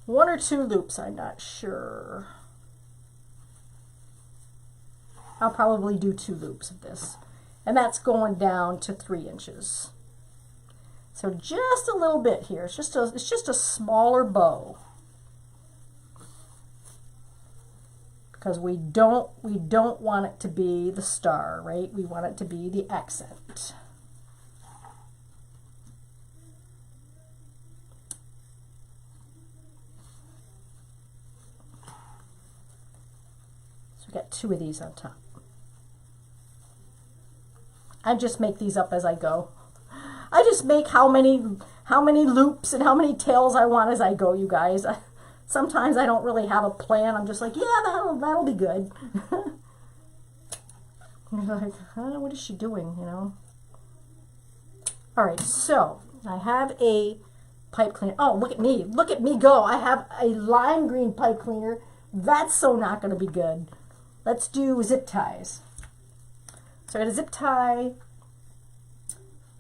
1 or 2 loops, I'm not sure. I'll probably do 2 loops of this. And that's going down to 3 inches. So just a little bit here. It's just a smaller bow. Because we don't want it to be the star, right? We want it to be the accent. So we got 2 of these on top. I just make these up as I go. I just make how many loops and how many tails I want as I go, you guys. Sometimes I don't really have a plan. I'm just like, yeah, that'll be good. You're like, what is she doing, you know? All right, so I have a pipe cleaner. Oh, look at me go. I have a lime green pipe cleaner. That's so not going to be good. Let's do zip ties. So I got a zip tie,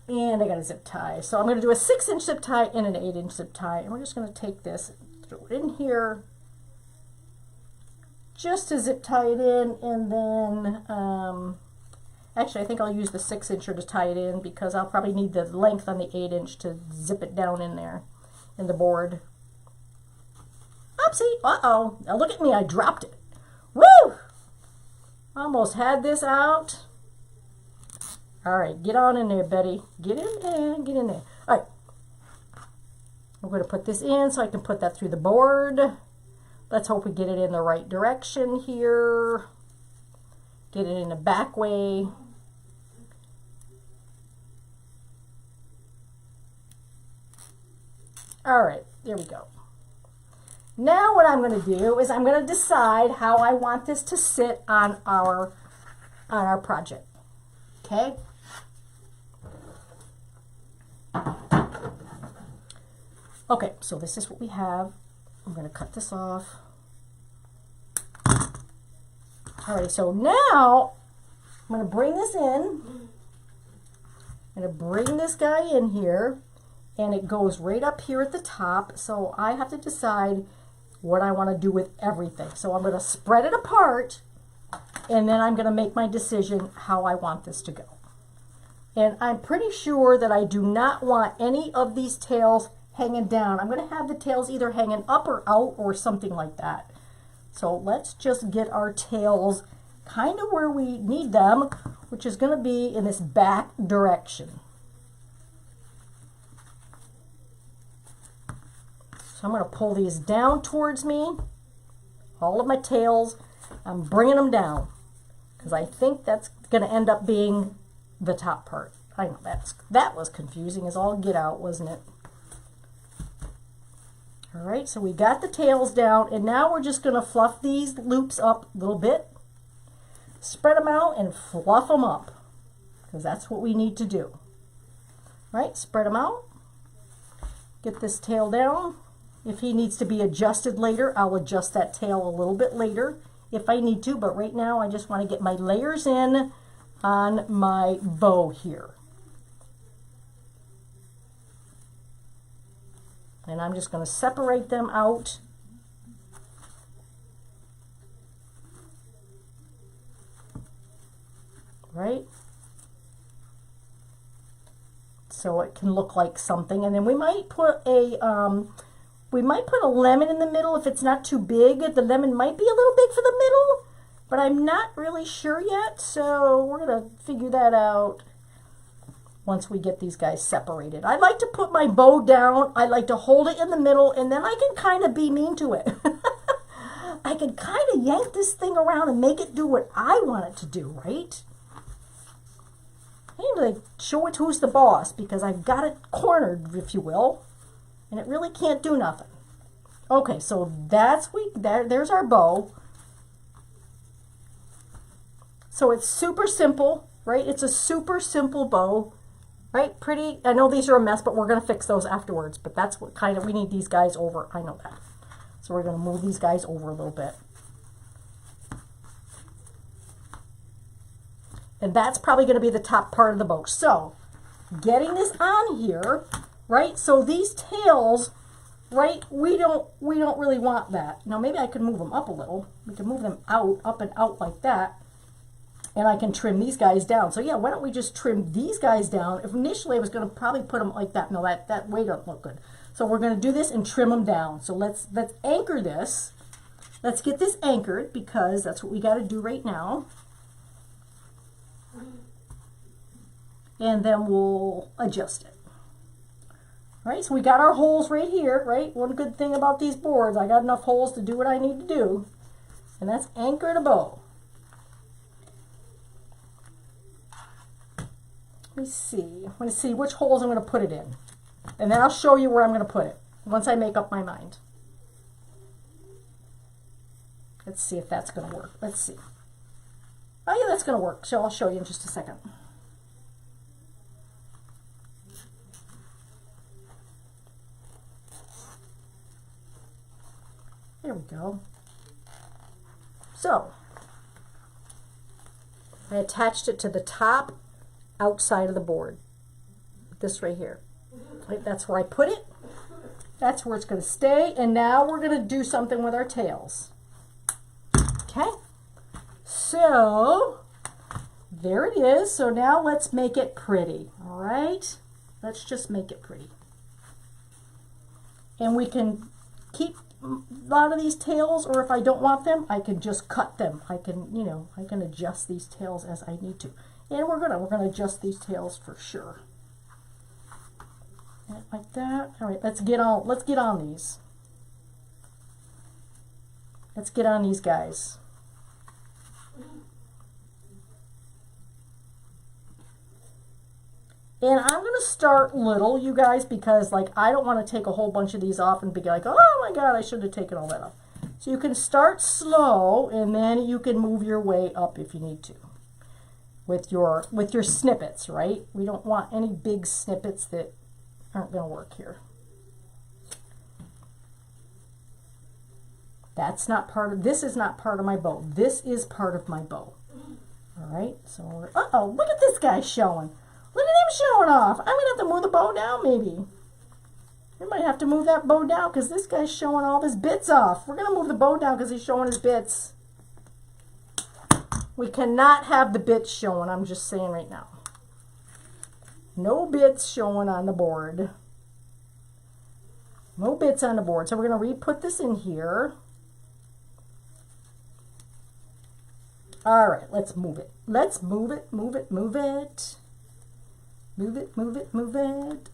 and I got a zip tie. So I'm going to do a 6-inch zip tie and an 8-inch zip tie. And we're just going to take this, throw it in here, just to zip tie it in. And then, actually, I think I'll use the 6-incher to tie it in because I'll probably need the length on the 8-inch to zip it down in there, in the board. Oopsie, uh-oh. Now look at me, I dropped it. Woo! Almost had this out. All right, get on in there, Betty. Get in there, get in there. All right, I'm going to put this in so I can put that through the board. Let's hope we get it in the right direction here. Get it in the back way. All right, there we go. Now what I'm going to do is I'm going to decide how I want this to sit on our project. Okay? Okay, so this is what we have. I'm going to cut this off. Alright, so now I'm going to bring this in. I'm going to bring this guy in here, and it goes right up here at the top. So I have to decide, what I want to do with everything. So I'm going to spread it apart, and then I'm going to make my decision how I want this to go. And I'm pretty sure that I do not want any of these tails hanging down. I'm going to have the tails either hanging up or out or something like that. So let's just get our tails kind of where we need them, which is going to be in this back direction. So I'm going to pull these down towards me, all of my tails. I'm bringing them down because I think that's going to end up being the top part. I know that was confusing as all get out, wasn't it? All right, so we got the tails down, and now we're just going to fluff these loops up a little bit, spread them out, and fluff them up because that's what we need to do. All right, spread them out, get this tail down. If he needs to be adjusted later, I'll adjust that tail a little bit later if I need to, but right now I just want to get my layers in on my bow here. And I'm just going to separate them out. Right? So it can look like something. And then we might put a lemon in the middle if it's not too big. The lemon might be a little big for the middle, but I'm not really sure yet. So we're going to figure that out once we get these guys separated. I like to put my bow down. I like to hold it in the middle, and then I can kind of be mean to it. I can kind of yank this thing around and make it do what I want it to do, right? And like show it who's the boss, because I've got it cornered, if you will, and it really can't do nothing. Okay, so there's our bow. So it's super simple, right? It's a super simple bow. Right, pretty. I know these are a mess, but we're going to fix those afterwards. But that's what kind of, we need these guys over. I know that. So we're going to move these guys over a little bit. And that's probably going to be the top part of the bow. So getting this on here, right? So these tails, right? We don't really want that. Now maybe I could move them up a little. We can move them out, up and out like that. And I can trim these guys down. So yeah, why don't we just trim these guys down? If initially I was going to probably put them like that. No, that way doesn't look good. So we're going to do this and trim them down. So let's anchor this. Let's get this anchored because that's what we got to do right now. And then we'll adjust it. All right, so we got our holes right here, right? One good thing about these boards, I got enough holes to do what I need to do. And that's anchor the bow. Let me see. I'm going to see which holes I'm going to put it in. And then I'll show you where I'm going to put it once I make up my mind. Let's see if that's going to work. Let's see. Oh yeah, that's going to work. So I'll show you in just a second. There we go. So I attached it to the top outside of the board. This right here. Right, that's where I put it. That's where it's going to stay. And now we're going to do something with our tails. Okay. So there it is. So now let's make it pretty. All right. Let's just make it pretty. And we can keep a lot of these tails, or if I don't want them, I can just cut them. I can, you know, I can adjust these tails as I need to. And we're gonna adjust these tails for sure. Like that. All right, let's get on these. Let's get on these guys. And I'm gonna start little, you guys, because like I don't want to take a whole bunch of these off and be like, oh my god, I should have taken all that off. So you can start slow, and then you can move your way up if you need to. With your snippets, right? We don't want any big snippets that aren't going to work here. This is not part of my bow. This is part of my bow. All right, so uh-oh, look at this guy showing. Look at him showing off. I'm going to have to move the bow down maybe. We might have to move that bow down because this guy's showing all his bits off. We're going to move the bow down because he's showing his bits. We cannot have the bits showing, I'm just saying right now. No bits showing on the board. No bits on the board. So we're going to re-put this in here. All right, let's move it. Let's move it, move it, move it. Move it, move it, move it.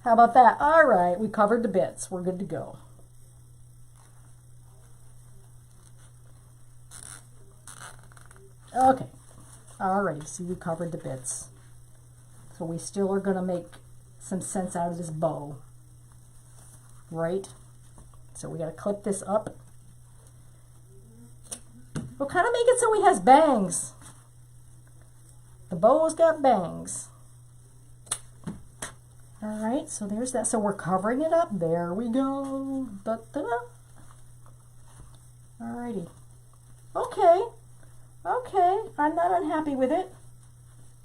How about that? All right, we covered the bits. We're good to go. Okay. Alrighty, see, we covered the bits. So we still are going to make some sense out of this bow. Right? So we got to clip this up. We'll kind of make it so he has bangs. The bow's got bangs. Alright, so there's that. So we're covering it up. There we go. Da, da, da. Alrighty. Okay. Okay. I'm not unhappy with it.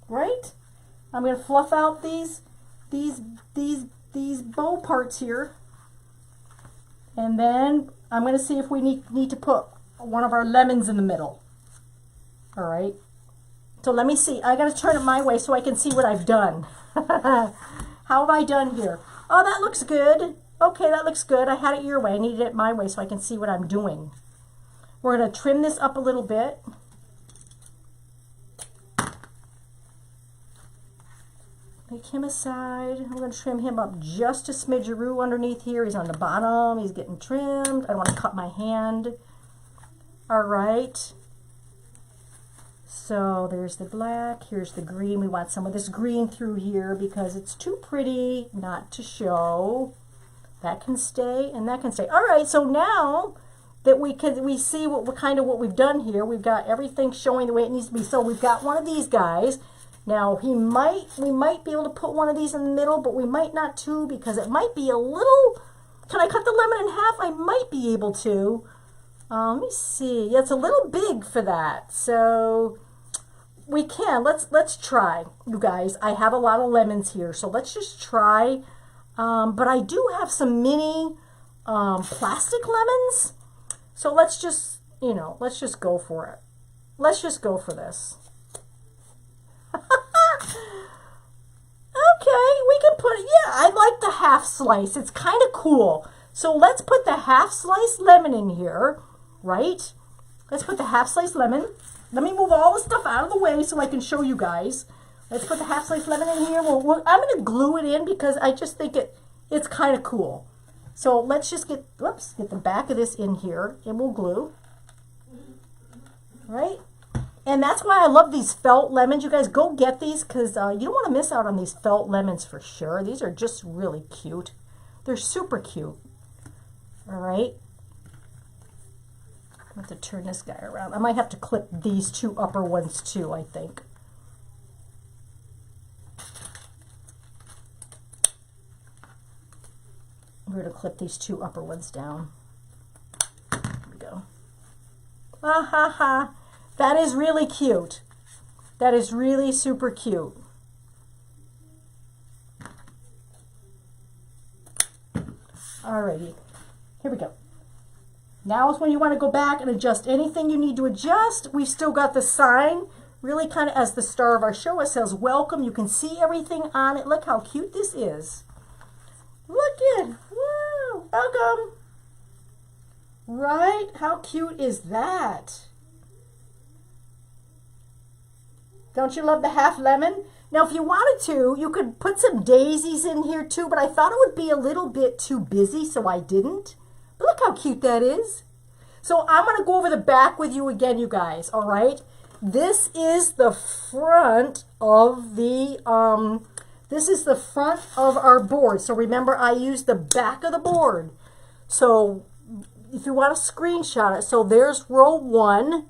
Right? I'm going to fluff out these bow parts here. And then I'm going to see if we need to put one of our lemons in the middle. Alright. So let me see. I got to turn it my way so I can see what I've done. How have I done here? Oh, that looks good. Okay, that looks good. I had it your way. I needed it my way so I can see what I'm doing. We're going to trim this up a little bit. Make him aside. I'm going to trim him up just a smidgeroo underneath here. He's on the bottom. He's getting trimmed. I don't want to cut my hand. All right. So there's the black. Here's the green. We want some of this green through here because it's too pretty not to show. That can stay and that can stay. All right. So now that we see what we've done here. We've got everything showing the way it needs to be. So we've got one of these guys. Now we might be able to put one of these in the middle, but we might not too because it might be a little. Can I cut the lemon in half? I might be able to. Let me see. Yeah, it's a little big for that. So we can. Let's try, you guys. I have a lot of lemons here, so let's just try. But I do have some mini plastic lemons. So let's just go for it. Let's just go for this. Okay, we can put it. Yeah, I like the half slice. It's kind of cool. So let's put the half slice lemon in here, right? Let's put the half slice lemon. Let me move all the stuff out of the way so I can show you guys. Let's put the half slice lemon in here. I'm going to glue it in because I just think it's kind of cool. So let's just get the back of this in here and we'll glue. Right? And that's why I love these felt lemons. You guys go get these because you don't want to miss out on these felt lemons for sure. These are just really cute. They're super cute. All right. I have to turn this guy around. I might have to clip these two upper ones too, I think. We're going to clip these two upper ones down. There we go. Ah ha ha. That is really cute. That is really super cute. Alrighty, here we go. Now is when you want to go back and adjust anything you need to adjust. We've still got the sign, really kind of as the star of our show. It says welcome. You can see everything on it. Look how cute this is. Look at, woo, welcome. Right? How cute is that? Don't you love the half lemon? Now, if you wanted to, you could put some daisies in here too, but I thought it would be a little bit too busy, so I didn't. But look how cute that is. So I'm going to go over the back with you again, you guys, all right? This is the front of the, our board. So remember, I used the back of the board. So if you want to screenshot it, so there's row 1.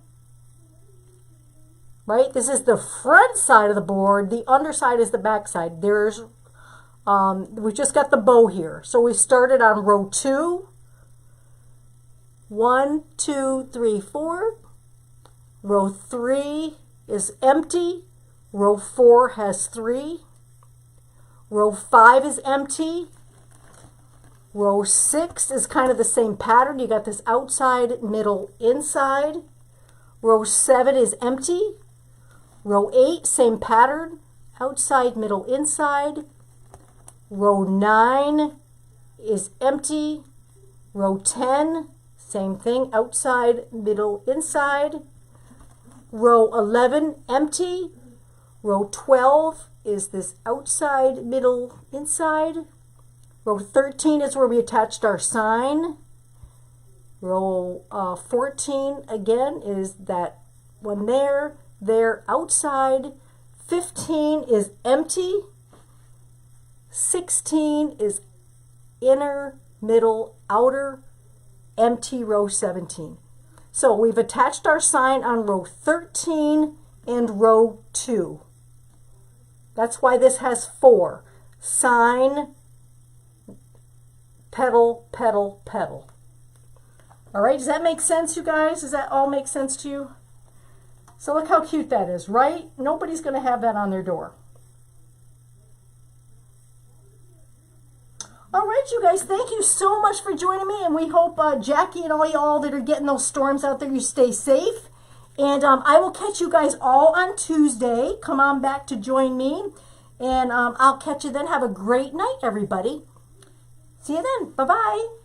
Right? This is the front side of the board. The underside is the back side. There's, we just got the bow here. So we started on row 2. 1, 2, 3, 4. Row 3 is empty. Row 4 has 3. Row 5 is empty. Row 6 is kind of the same pattern. You got this outside, middle, inside. Row 7 is empty. Row 8, same pattern. Outside, middle, inside. Row 9 is empty. Row 10, same thing. Outside, middle, inside. Row 11, empty. Row 12 is this outside, middle, inside. Row 13 is where we attached our sign. Row 14 again is that one there, outside. 15 is empty. 16 is inner, middle, outer, empty, row 17. So we've attached our sign on row 13 and row 2. That's why this has 4. Sign, petal, petal, petal. All right, does that make sense, you guys? Does that all make sense to you? So look how cute that is, right? Nobody's going to have that on their door. All right, you guys, thank you so much for joining me, and we hope Jackie and all y'all that are getting those storms out there, you stay safe. And I will catch you guys all on Tuesday. Come on back to join me, and I'll catch you then. Have a great night, everybody. See you then. Bye-bye.